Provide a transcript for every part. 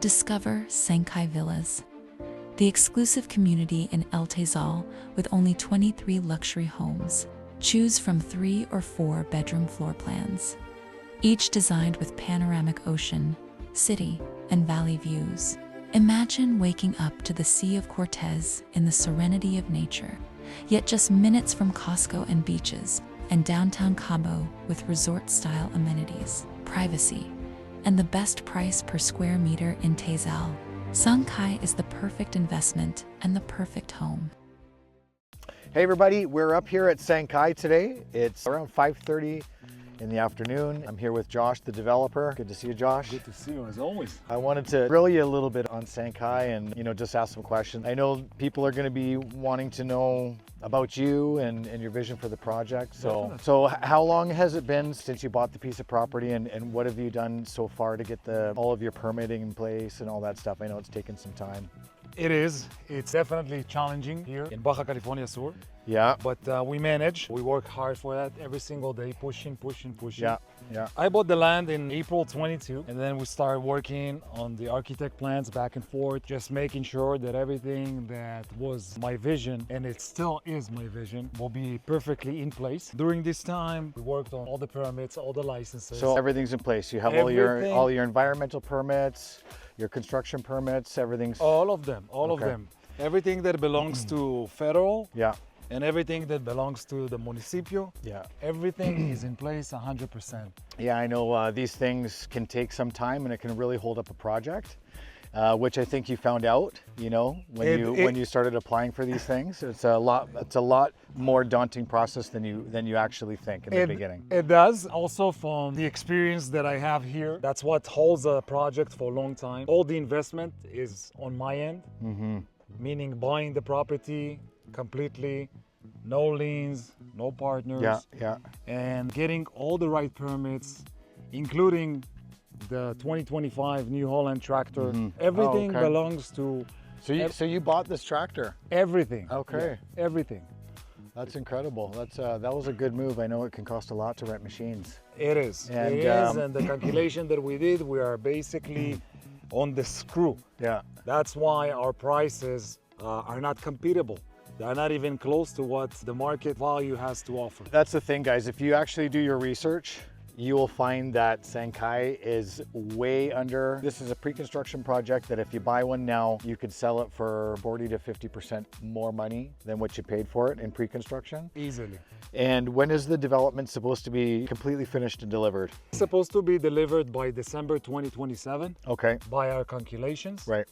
Discover Sankai Villas, the exclusive community in El Teizal with only 23 luxury homes. Choose from 3 or 4 bedroom floor plans, each designed with panoramic ocean, city, and valley views. Imagine waking up to the Sea of Cortez in the serenity of nature, yet just minutes from Costco and beaches, and downtown Cabo with resort-style amenities, privacy, and the best price per square meter in Teizal. Sankai is the perfect investment and the perfect home. Hey everybody, we're up here at Sankai today. It's around 5:30 in the afternoon. I'm here with Josh, the developer. Good to see you, Josh. Good to see you, as always. I wanted to grill you a little bit on Sankai and, just ask some questions. I know people are going to be wanting to know about you and your vision for the project. So how long has it been since you bought the piece of property, and what have you done so far to get all of your permitting in place and all that stuff? I know it's taken some time. It is. It's definitely challenging here in Baja California Sur. Yeah. But we manage. We work hard for that every single day, pushing. Yeah. I bought the land in April 22, and then we started working on the architect plans back and forth, just making sure that everything that was my vision, and it still is my vision, will be perfectly in place. During this time, we worked on all the permits, all the licenses. So everything's in place. You have all your environmental permits, your construction permits, everything's... All of them. Everything that belongs to federal. Yeah. And everything that belongs to the municipio, yeah, everything is in place 100%. Yeah, I know these things can take some time and it can really hold up a project, which I think you found out, when you started applying for these things. It's a lot more daunting process than you actually think in the beginning. It does. Also, from the experience that I have here, that's what holds a project for a long time. All the investment is on my end, meaning buying the property completely, no liens, no partners, and getting all the right permits, including the 2025 New Holland tractor. Everything belongs to... So you bought this tractor? Everything. Okay. Yeah, everything. That's incredible. That was a good move. I know it can cost a lot to rent machines. It is. And the calculation that we did, we are basically on the screw. Yeah. That's why our prices are not competitive. They're not even close to what the market value has to offer. That's the thing, guys. If you actually do your research, you will find that Sankai is way under. This is a pre-construction project that if you buy one now, you could sell it for 40 to 50% more money than what you paid for it in pre-construction. Easily. And when is the development supposed to be completely finished and delivered? It's supposed to be delivered by December 2027. Okay. By our calculations. Right.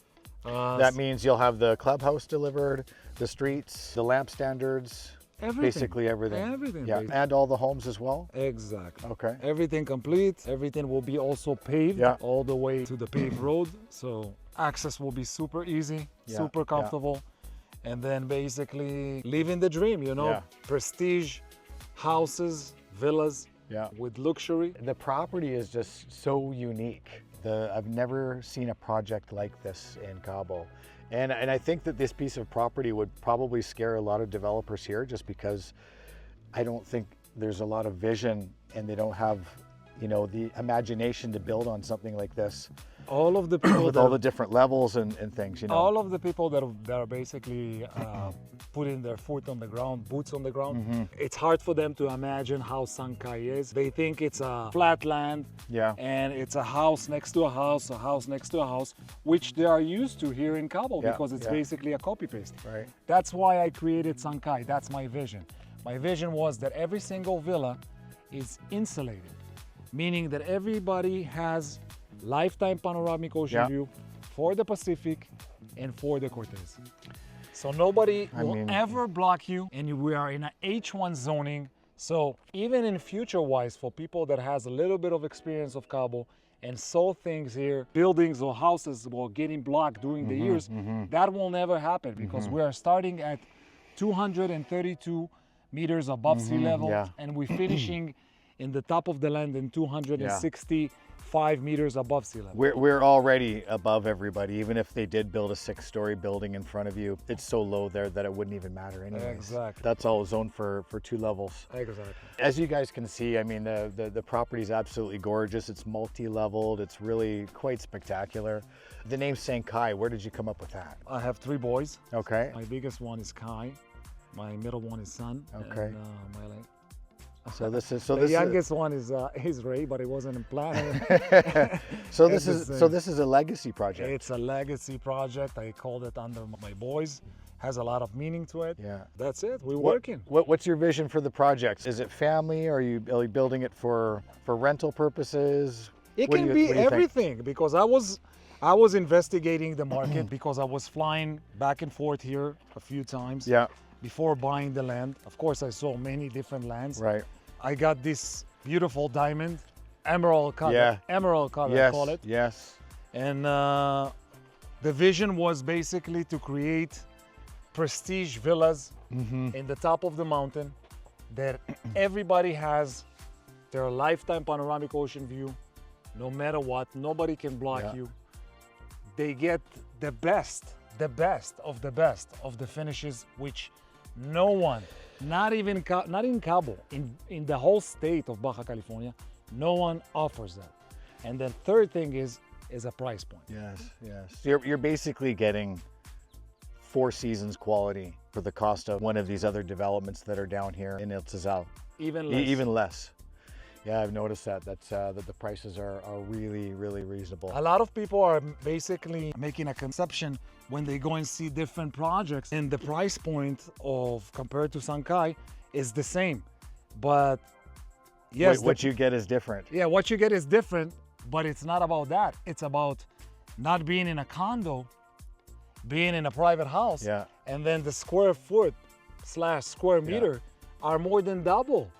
That means you'll have the clubhouse delivered, the streets, the lamp standards, basically everything. Everything. Yeah, and all the homes as well? Exactly. Okay. Everything complete. Everything will be also paved all the way to the paved road. So access will be super easy, super comfortable. And then basically living the dream, prestige houses, villas with luxury. The property is just so unique. I've never seen a project like this in Cabo. And I think that this piece of property would probably scare a lot of developers here, just because I don't think there's a lot of vision and they don't have, the imagination to build on something like this. All of the people with all the different levels and things, All of the people that are basically putting their foot on the ground, boots on the ground. It's hard for them to imagine how Sankai is. They think it's a flat land, and it's a house next to a house next to a house, which they are used to here in Cabo because it's basically a copy-paste. Right. That's why I created Sankai. That's my vision. My vision was that every single villa is insulated, meaning that everybody has lifetime panoramic ocean view for the Pacific and for the Cortez. So nobody will ever block you, and we are in a H1 zoning. So even in future-wise, for people that has a little bit of experience of Cabo and saw things here, buildings or houses were getting blocked during the years, that will never happen because we are starting at 232 meters above sea level, and we're finishing in the top of the land in 265 5 meters above sea level. We're already above everybody. Even if they did build a 6-story building in front of you, it's so low there that it wouldn't even matter anyways. Exactly. That's all zoned for 2 levels. Exactly. As you guys can see, I mean, the property is absolutely gorgeous. It's multi-leveled. It's really quite spectacular. The name Sankai, where did you come up with that? I have 3 boys. Okay. My biggest one is Kai. My middle one is Sun. Okay. And, So this is the youngest one is Ray, but it wasn't planned. so this is a legacy project. It's a legacy project. I called it under my boys. Has a lot of meaning to it. Yeah. That's it. We're working. What's your vision for the project? Is it family? Are you building it for rental purposes? It can be everything, because I was investigating the market because I was flying back and forth here a few times. Yeah. Before buying the land. Of course, I saw many different lands. Right. I got this beautiful diamond, emerald color. Yeah. Emerald color, Yes. I call it. Yes. And the vision was basically to create prestige villas in the top of the mountain that everybody has their lifetime panoramic ocean view, no matter what. Nobody can block you. They get the best of the finishes, which no one, not in Cabo, in the whole state of Baja California, no one offers that. And then third thing is a price point. Yes, yes. You're basically getting 4 seasons quality for the cost of one of these other developments that are down here in El Tizal. Even less. Even less. Yeah, I've noticed that. That the prices are really, really reasonable. A lot of people are basically making a conception when they go and see different projects, and the price point of compared to Sankai is the same. But yes, what you get is different. Yeah, what you get is different, but it's not about that. It's about not being in a condo, being in a private house, and then the square foot / square meter are more than double.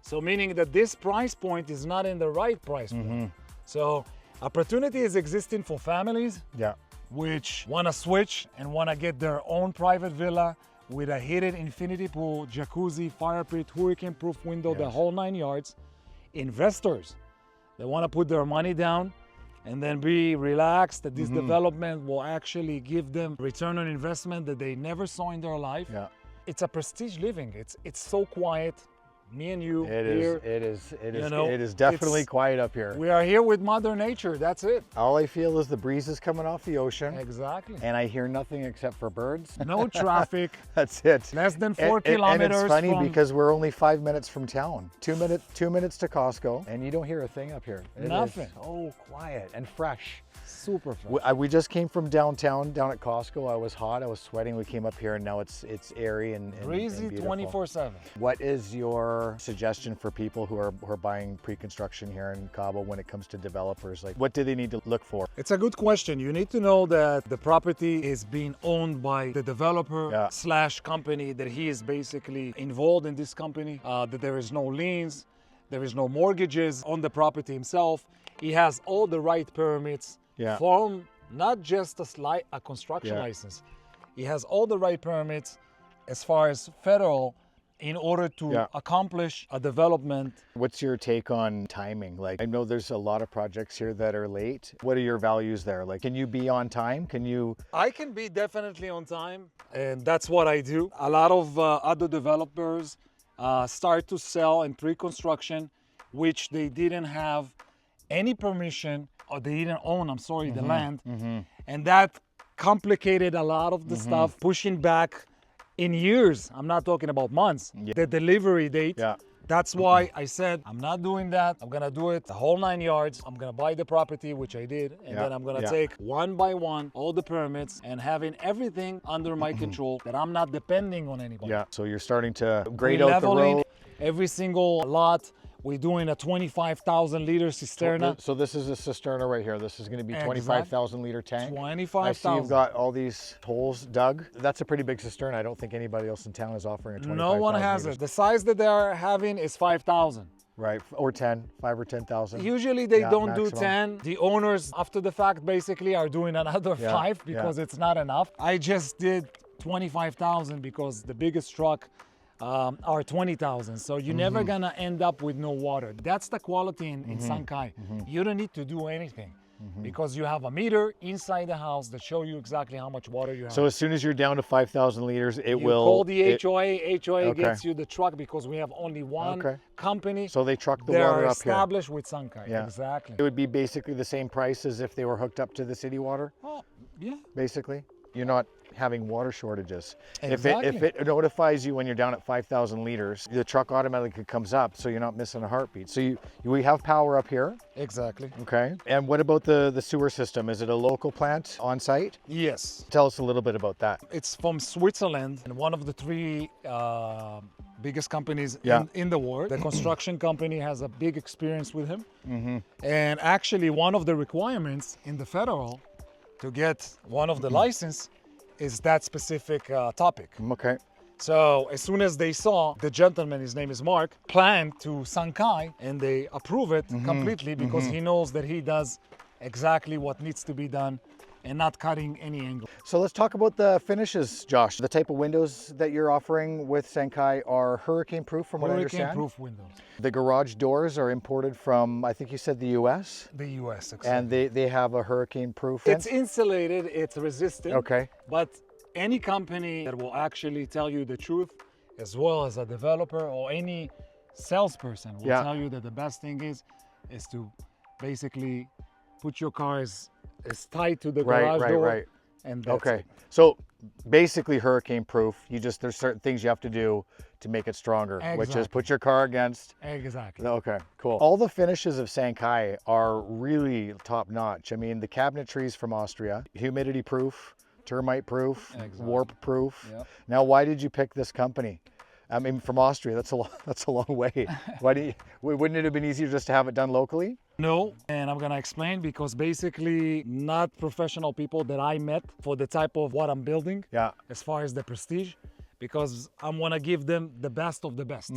So meaning that this price point is not in the right price point. So opportunity is existing for families which want to switch and want to get their own private villa with a heated infinity pool, jacuzzi, fire pit, hurricane-proof window, the whole 9 yards. Investors, they want to put their money down and then be relaxed that this development will actually give them return on investment that they never saw in their life. It's a prestige living. It's so quiet. Me and you here. It is definitely quiet up here. We are here with Mother Nature, that's it. All I feel is the breezes coming off the ocean. Exactly. And I hear nothing except for birds. No traffic. That's it. Less than 4 kilometers. And it's funny because we're only 5 minutes from town. 2 minutes to Costco, and you don't hear a thing up here. Nothing. It is so quiet and fresh. Super fresh. We just came from downtown, down at Costco. I was hot, I was sweating. We came up here and now it's airy and breezy 24/7. What is your suggestion for people who are buying pre-construction here in Cabo when it comes to developers? Like, what do they need to look for? It's a good question. You need to know that the property is being owned by the developer / company, that he is basically involved in this company, that there is no liens, there is no mortgages on the property himself. He has all the right permits from not just a construction license. He has all the right permits as far as federal in order to accomplish a development. What's your take on timing? Like, I know there's a lot of projects here that are late. What are your values there? Like, can you be on time? I can be definitely on time, and that's what I do. A lot of other developers start to sell in pre-construction, which they didn't have any permission, or they didn't own, the land. And that complicated a lot of the stuff, pushing back in years. I'm not talking about months. The delivery date. That's why I said, I'm not doing that. I'm gonna do it the whole 9 yards. I'm gonna buy the property, which I did. And then I'm gonna take one by one all the permits and having everything under my control, that I'm not depending on anybody. So you're starting to grade out the road. Every single lot. We're doing a 25,000 liter cisterna. So this is a cisterna right here. This is going to be 25,000 liter tank. 25,000. I see you've got all these holes dug. That's a pretty big cisterna. I don't think anybody else in town is offering a 25,000. No one has it. The size that they are having is 5,000. Right, or 10, 5 or 10,000. Usually they don't do 10. The owners, after the fact, basically are doing another 5 because it's not enough. I just did 25,000 because the biggest truck are 20,000. So you're never gonna end up with no water. That's the quality in Sankai. You don't need to do anything because you have a meter inside the house that show you exactly how much water you have. So as soon as you're down to 5,000 liters, it you will call the HOA. HOA Okay. gets you the truck because we have only one Okay. company. So they truck the They water are up here. established with Sankai. Yeah. Exactly. It would be basically the same price as if they were hooked up to the city water, Oh, yeah. basically. You're not having water shortages. Exactly. If it notifies you when you're down at 5,000 liters, the truck automatically comes up, so you're not missing a heartbeat. So we have power up here, Exactly. okay? And what about the sewer system? Is it a local plant on site? Yes. Tell us a little bit about that. It's from Switzerland and one of the three biggest companies Yeah. in the world. The construction company has a big experience with him. Mm-hmm. And actually one of the requirements in the federal to get one of the license is that specific topic. Okay. So as soon as they saw the gentleman, his name is Mark, plan to Sankai and they approve it completely because he knows that he does exactly what needs to be done and not cutting any angle. So let's talk about the finishes, Josh. The type of windows that you're offering with Sankai are hurricane-proof, from what I understand. Hurricane-proof windows. The garage doors are imported from, I think you said the US, The US, exactly. and they have a hurricane-proof It's fence. insulated, it's resistant. Okay. But any company that will actually tell you the truth, as well as a developer or any salesperson will Yeah. tell you that the best thing is to basically put your car as tight to the garage door. Right. And that's Okay. it. So basically hurricane-proof. There's certain things you have to do to make it stronger, which is Exactly. put your car against. Exactly. Okay, cool. All the finishes of Sankai are really top-notch. I mean, the cabinetry's from Austria, humidity-proof, termite-proof, Exactly. warp-proof. Yep. Now, why did you pick this company? I mean, from Austria, that's a long way. Wouldn't it have been easier just to have it done locally? No, and I'm gonna explain because basically not professional people that I met for the type of what I'm building. Yeah. As far as the prestige, because I want to give them the best of the best.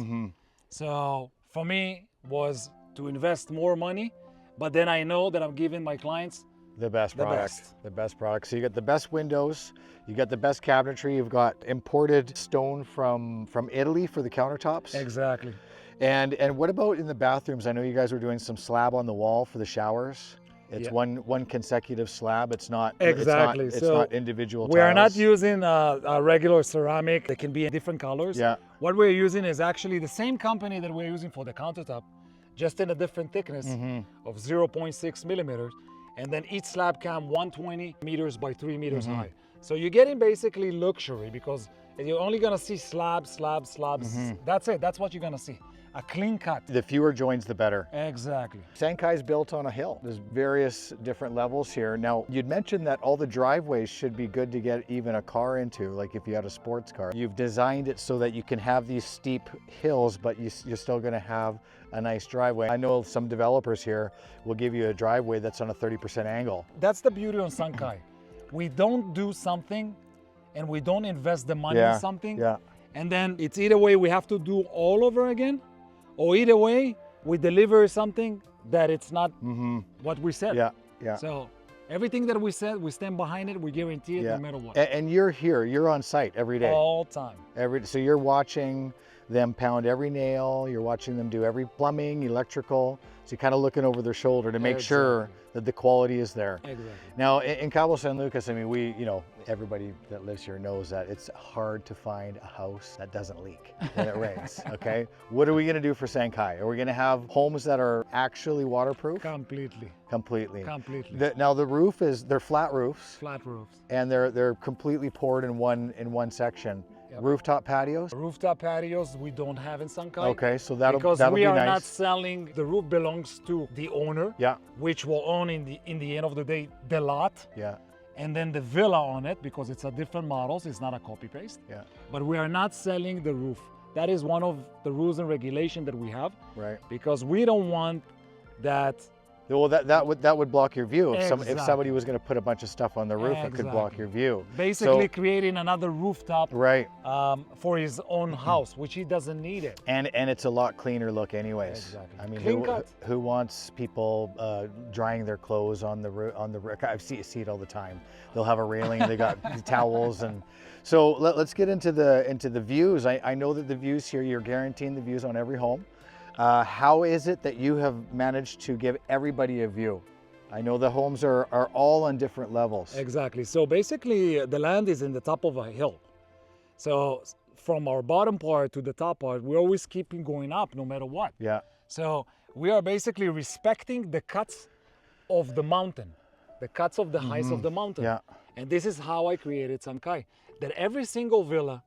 So for me was to invest more money, but then I know that I'm giving my clients The best The product. best. The best product. So you get the best windows, you got the best cabinetry, you've got imported stone from Italy for the countertops. exactly. And what about in the bathrooms? I know you guys were doing some slab on the wall for the showers. It's Yeah. one consecutive slab. It's not Exactly. It's So not individual We are not tiles. using a regular ceramic. They can be in different colors. Yeah. What we're using is actually the same company that we're using for the countertop, just in a different thickness of 0.6 millimeters. And then each slab cam 120 meters by 3 meters high. So you're getting basically luxury because you're only gonna see slabs. That's it, that's what you're gonna see. A clean cut. The fewer joins, the better. Exactly. Sankai's built on a hill. There's various different levels here. Now, you'd mentioned that all the driveways should be good to get even a car into, like if you had a sports car. You've designed it so that you can have these steep hills, but you're still gonna have a nice driveway. I know some developers here will give you a driveway that's on a 30% angle. That's the beauty on Sankai. We don't do something and we don't invest the money Yeah, in something. yeah. And then it's either way we have to do all over again, or either way we deliver something that it's not what we said. Yeah. So everything that we said, we stand behind it, we guarantee it Yeah. no matter what. And you're here, you're on site every day. All time. So you're watching them pound every nail, you're watching them do every plumbing, electrical. So you're kind of looking over their shoulder to make sure Exactly. that the quality is there. Exactly. Now in Cabo San Lucas, I mean, everybody that lives here knows that it's hard to find a house that doesn't leak when it rains, okay? What are we gonna do for Sankai? Are we gonna have homes that are actually waterproof? Completely. Completely. Completely. Now the roof they're flat roofs Flat roofs. and they're completely poured in one section. Yep. Rooftop patios? Rooftop patios we don't have in Sankai. Okay, so that'll because be we are nice. not selling. The roof belongs to the owner. Yeah. Which will own in the end of the day the lot. Yeah. And then the villa on it because it's a different models. It's not a copy paste. Yeah. But we are not selling the roof. That is one of the rules and regulation that we have. Right. Because we don't want that Well, that would block your view. If Exactly. somebody was going to put a bunch of stuff on the roof, it could block your view. Basically, So, creating another rooftop right. for his own house, which he doesn't need it. And it's a lot cleaner look, anyways. Exactly. I mean, Clean cut. who wants people drying their clothes on the roof? I see it all the time. They'll have a railing, they got towels, and so let's get into the views. I know that the views here, you're guaranteeing the views on every home. How is it that you have managed to give everybody a view? I know the homes are all on different levels. Exactly. So basically, the land is in the top of a hill. So from our bottom part to the top part, we're always keeping going up no matter what. Yeah. So we are basically respecting the cuts of the mountain, the cuts of the heights of the mountain. Yeah. And this is how I created Sankai. That every single villa,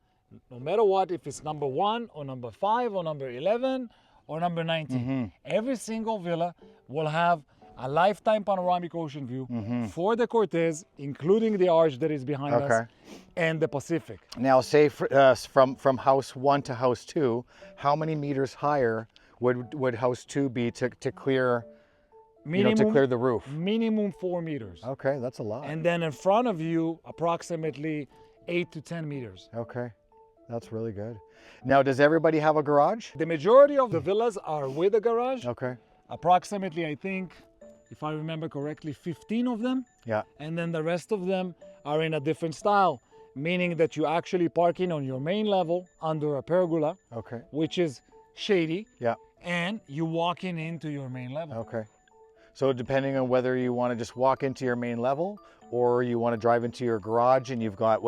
no matter what, if it's number 1 or number 5 or number 11 or number 19, every single villa will have a lifetime panoramic ocean view for the Cortez, including the arch that is behind us, and the Pacific. Now, say from house 1 to house 2, how many meters higher would house 2 be to clear, to clear the roof? Minimum 4 meters. Okay, that's a lot. And then in front of you, approximately 8 to 10 meters. Okay, that's really good. Now, does everybody have a garage? The majority of the villas are with a garage. Okay. Approximately, I think, if I remember correctly, 15 of them. Yeah. And then the rest of them are in a different style, meaning that you actually parking on your main level under a pergola, Okay. which is shady, Yeah. and you walking into your main level. Okay. So depending on whether you want to just walk into your main level or you want to drive into your garage and you've got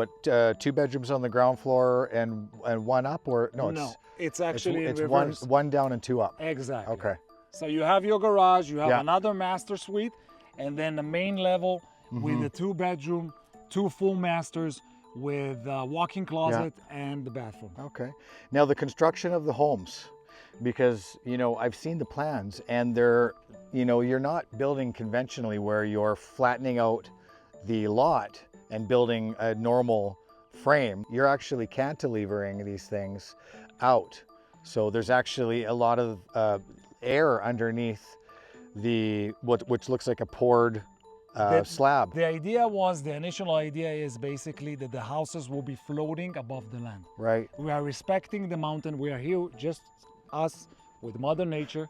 2 bedrooms on the ground floor and 1 up, or no? It's actually it's in reverse. one down and 2 up. Exactly. Okay. So you have your garage, you have Yeah. another master suite, and then the main level with the 2 bedroom, 2 full masters with a walk-in closet and the bathroom. Okay. Now the construction of the homes, because I've seen the plans and they're, you're not building conventionally where you're flattening out the lot and building a normal frame. You're actually cantilevering these things out. So there's actually a lot of air underneath which looks like a poured slab. The initial idea is basically that the houses will be floating above the land. Right. We are respecting the mountain. We are here, just us, with Mother Nature,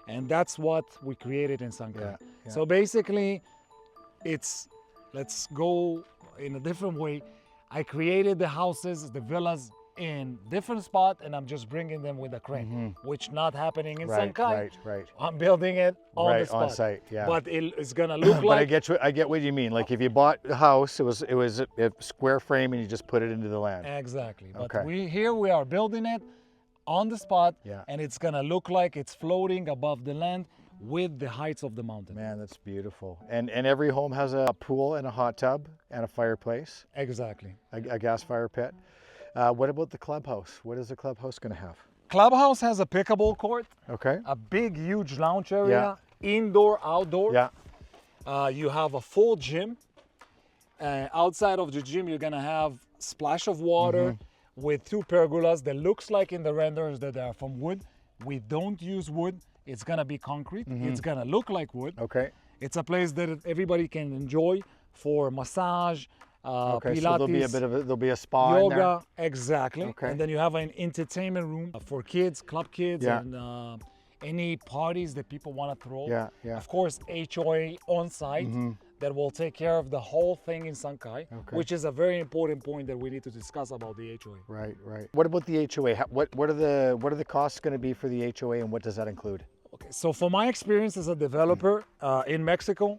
and that's what we created in Sankai. Yeah. So basically, let's go in a different way. I created the houses, the villas in different spot, and I'm just bringing them with a crane, which not happening in Sankai. Right. I'm building it on the spot. On site, yeah. But it's gonna look But like. I get what you mean. Like if you bought a house, it was a square frame and you just put it into the land. Exactly. But Okay. we are building it on the spot, Yeah. and it's gonna look like it's floating above the land with the heights of the mountain. Man, that's beautiful. And every home has a pool and a hot tub and a fireplace, Exactly. a gas fire pit. What about the clubhouse? What is the clubhouse going to have? Clubhouse has a pickleball court, Okay. a big, huge lounge area, indoor, outdoor. Yeah. You have a full gym. Outside of the gym, you're gonna have splash of water with 2 pergolas that looks like in the renders that they are from wood. We don't use wood. It's gonna be concrete. It's gonna look like wood. Okay. It's a place that everybody can enjoy for massage, Okay. Pilates, So there'll be a spa in there. yoga, exactly. Okay. And then you have an entertainment room for kids, club kids, Yeah. and any parties that people want to throw. Yeah, yeah. Of course, HOA on site that will take care of the whole thing in Sankai, Okay. which is a very important point that we need to discuss about the HOA. Right. What about the HOA? What are the costs going to be for the HOA, and what does that include? Okay, so for my experience as a developer in Mexico,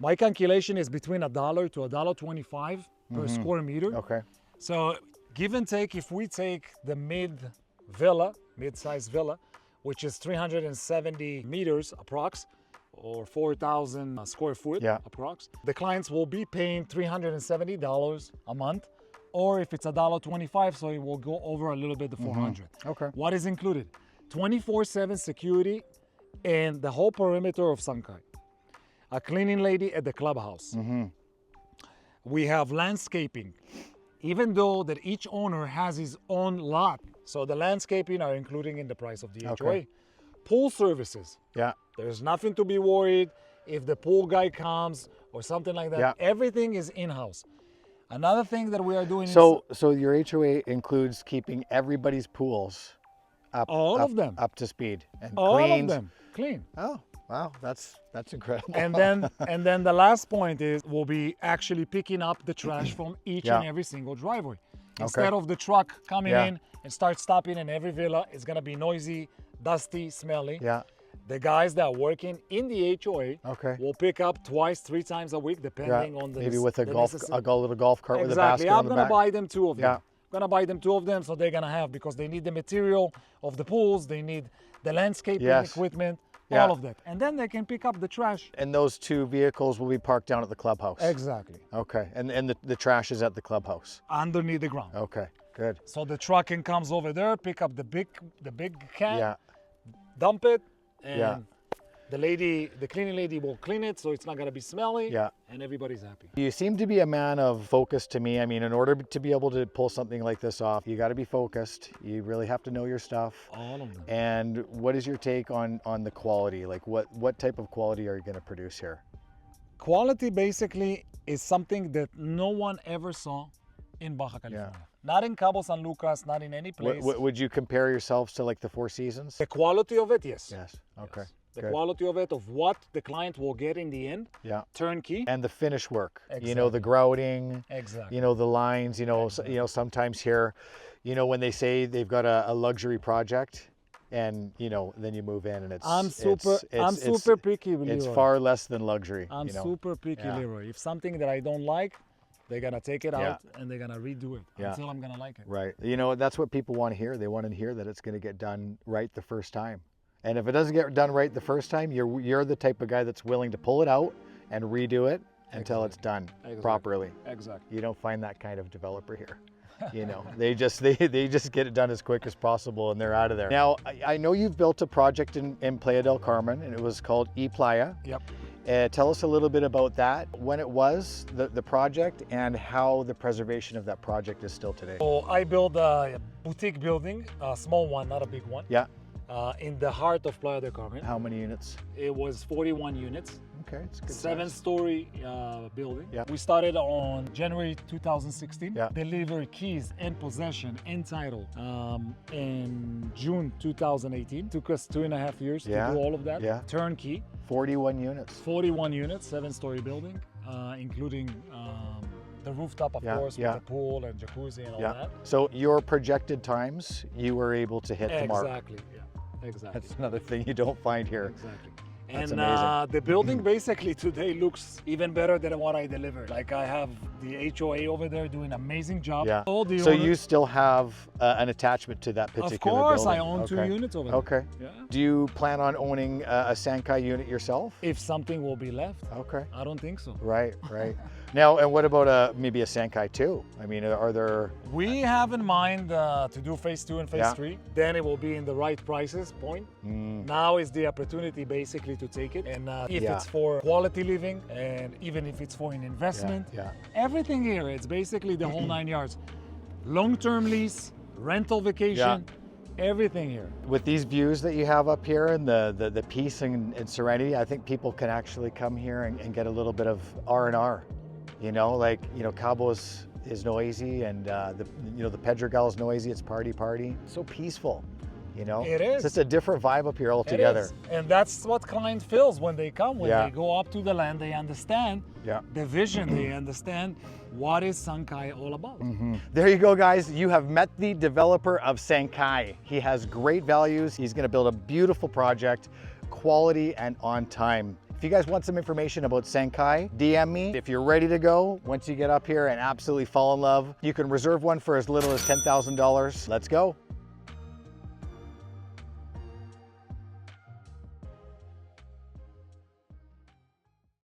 my calculation is between $1 to $1.25 per square meter. Okay. So give and take, if we take the mid-size villa, which is 370 meters approx, or 4,000 square foot approx, the clients will be paying $370 a month, or if it's $1.25, so it will go over a little bit to 400. Okay. What is included? 24/7 security in the whole perimeter of Sankai. A cleaning lady at the clubhouse. We have landscaping, even though that each owner has his own lot. So the landscaping are including in the price of the HOA. Pool services. Yeah. There's nothing to be worried. if the pool guy comes or something like that. Yeah. Everything is in-house. Another thing that we are doing So your HOA includes keeping everybody's pools up, all of them, up to speed and all cleaned. of them clean. Oh, wow, that's incredible. And then the last point is we'll be actually picking up the trash from each Yeah. and every single driveway. Instead of the truck coming Yeah. in and start stopping in every villa, it's gonna be noisy, dusty, smelly. Yeah. The guys that are working in the HOA Okay. will pick up twice, 3 times a week, depending on the Maybe with a the golf, necessity. a little golf cart with a Exactly. basket I'm on the gonna back. buy them 2 of them. Yeah. I'm gonna buy them 2 of them, so they're gonna have, because they need the material of the pools, they need the landscaping Yes. equipment, Yeah. all of that, and then they can pick up the trash. And those 2 vehicles will be parked down at the clubhouse. Exactly. Okay. And the trash is at the clubhouse. Underneath the ground. Okay. Good. So the truck can comes over there, pick up the big can, Yeah. dump it, and Yeah. the cleaning lady will clean it, so it's not gonna be smelly. Yeah. And everybody's happy. You seem to be a man of focus to me. I mean, in order to be able to pull something like this off, you got to be focused. You really have to know your stuff. All of them. And what is your take on the quality? Like what type of quality are you going to produce here? Quality basically is something that no one ever saw in Baja California. Not in Cabo San Lucas, not in any place. Would you compare yourselves to like the Four Seasons? The quality of it, yes. Yes. Okay. Yes. The Good. quality of it, of what the client will get in the end, Yeah. turnkey. And the finish work. You know, Exactly. the grouting. Exactly. You know, the lines. You know, you know, sometimes here, you know, when they say they've got a luxury project, and you know, then you move in and it's I'm super picky, Leeroy. It's far less than luxury. I'm you know? super picky, Yeah. Leeroy. If something that I don't like, they're gonna take it Yeah. out and they're gonna redo it Yeah. until I'm gonna like it. Right. You know, that's what people want to hear. They want to hear that it's going to get done right the first time. And if it doesn't get done right the first time, you're the type of guy that's willing to pull it out and redo it until it's done Exactly. properly. Exactly. You don't find that kind of developer here. You know, they just get it done as quick as possible and they're out of there. Now, I know you've built a project in Playa del Carmen and it was called E Playa. Yep. Tell us a little bit about that, when it was, the project, and how the preservation of that project is still today. So I built a boutique building, a small one, not a big one. Yeah. In the heart of Playa del Carmen. How many units? It was 41 units, Okay, it's good. 7-story building. Yeah. We started on January 2016. Yeah. Delivered keys and possession and title in June 2018. Took us 2.5 years Yeah. to do all of that. Yeah. Turnkey. 41 units. 41 units, 7-story building, including the rooftop, of Yeah, course, yeah. with the pool and jacuzzi and all Yeah. that. So your projected times, you were able to hit the mark. Exactly. Yeah. Exactly. That's another thing you don't find here. Exactly. That's And amazing. the building basically today looks even better than what I delivered. Like I have the HOA over there doing an amazing job. Yeah. All the So owners- you still have an attachment to that particular Of course, building? I own 2 Okay. units over there. Okay. Yeah. Do you plan on owning a Sankai unit yourself? If something will be left, Okay. I don't think so. Right, right. Now, and what about maybe a Sankai 2? I mean, are there... We have in mind to do phase 2 and phase Yeah. 3. Then it will be in the right prices point. Now is the opportunity basically to take it. And if Yeah. it's for quality living and even if it's for an investment, Yeah. everything here, it's basically the whole 9 yards. Long-term lease, rental vacation, everything here. With these views that you have up here and the peace and serenity, I think people can actually come here and get a little bit of R&R. You know, like, you know, Cabo is noisy and the Pedregal is noisy, it's party. So peaceful, you know? It is. It's just a different vibe up here It altogether. is. And that's what client feels when they come, when Yeah. they go up to the land, they understand Yeah. the vision, they understand what is Sankai all about. There you go, guys. You have met the developer of Sankai. He has great values. He's gonna build a beautiful project, quality and on time. If you guys want some information about Sankai, DM me. If you're ready to go, once you get up here and absolutely fall in love, you can reserve one for as little as $10,000. Let's go.